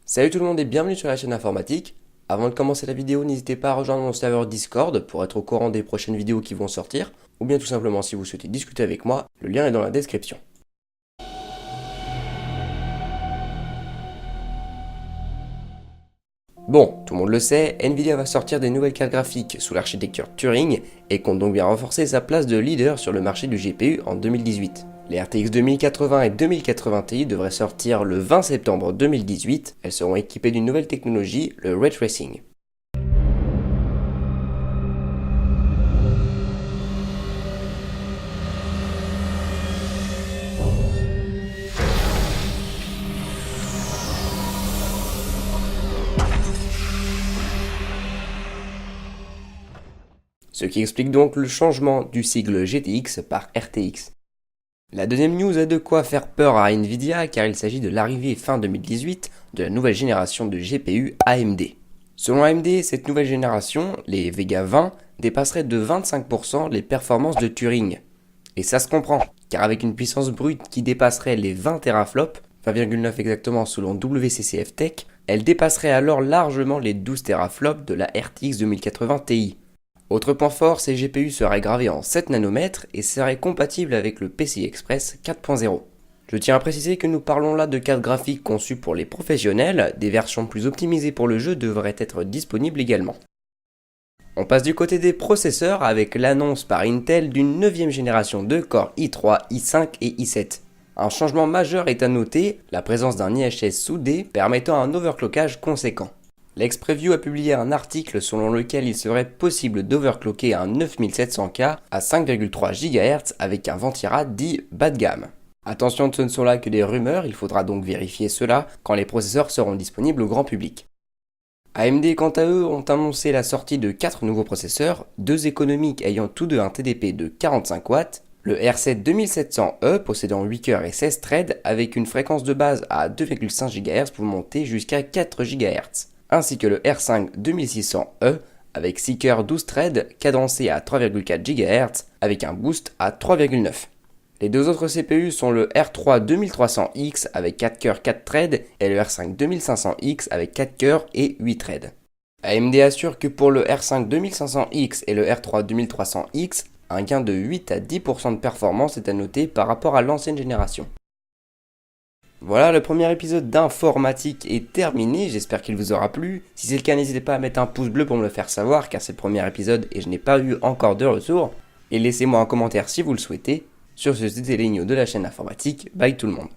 Salut tout le monde et bienvenue sur la chaîne informatique. Avant de commencer la vidéo, n'hésitez pas à rejoindre mon serveur Discord pour être au courant des prochaines vidéos qui vont sortir, ou bien tout simplement si vous souhaitez discuter avec moi, le lien est dans la description. Bon, tout le monde le sait, Nvidia va sortir des nouvelles cartes graphiques sous l'architecture Turing et compte donc bien renforcer sa place de leader sur le marché du GPU en 2018. Les RTX 2080 et 2080 Ti devraient sortir le 20 septembre 2018. Elles seront équipées d'une nouvelle technologie, le Ray Tracing. Ce qui explique donc le changement du sigle GTX par RTX. La deuxième news a de quoi faire peur à Nvidia car il s'agit de l'arrivée fin 2018 de la nouvelle génération de GPU AMD. Selon AMD, cette nouvelle génération, les Vega 20, dépasserait de 25% les performances de Turing. Et ça se comprend, car avec une puissance brute qui dépasserait les 20 teraflops, 20,9 exactement selon WCCF Tech, elle dépasserait alors largement les 12 teraflops de la RTX 2080 Ti. Autre point fort, ces GPU seraient gravés en 7 nanomètres et seraient compatibles avec le PCI Express 4.0. Je tiens à préciser que nous parlons là de cartes graphiques conçues pour les professionnels, des versions plus optimisées pour le jeu devraient être disponibles également. On passe du côté des processeurs avec l'annonce par Intel d'une 9e génération de Core i3, i5 et i7. Un changement majeur est à noter, la présence d'un IHS soudé permettant un overclockage conséquent. L'ex-Preview a publié un article selon lequel il serait possible d'overclocker un 9700K à 5,3 GHz avec un Ventirad dit bas de gamme. Attention, ce ne sont là que des rumeurs, il faudra donc vérifier cela quand les processeurs seront disponibles au grand public. AMD quant à eux ont annoncé la sortie de 4 nouveaux processeurs, 2 économiques ayant tous deux un TDP de 45 watts, le R7 2700E possédant 8 cœurs et 16 threads avec une fréquence de base à 2,5 GHz pour monter jusqu'à 4 GHz. Ainsi que le R5 2600E avec 6 cœurs 12 threads cadencés à 3,4 GHz avec un boost à 3,9. Les deux autres CPU sont le R3 2300X avec 4 cœurs 4 threads et le R5 2500X avec 4 cœurs et 8 threads. AMD assure que pour le R5 2500X et le R3 2300X, un gain de 8 à 10% de performance est à noter par rapport à l'ancienne génération. Voilà, le premier épisode d'informatique est terminé, j'espère qu'il vous aura plu. Si c'est le cas, n'hésitez pas à mettre un pouce bleu pour me le faire savoir car c'est le premier épisode et je n'ai pas eu encore de retour. Et laissez-moi un commentaire si vous le souhaitez. Sur ce, c'était Léo de la chaîne informatique, bye tout le monde.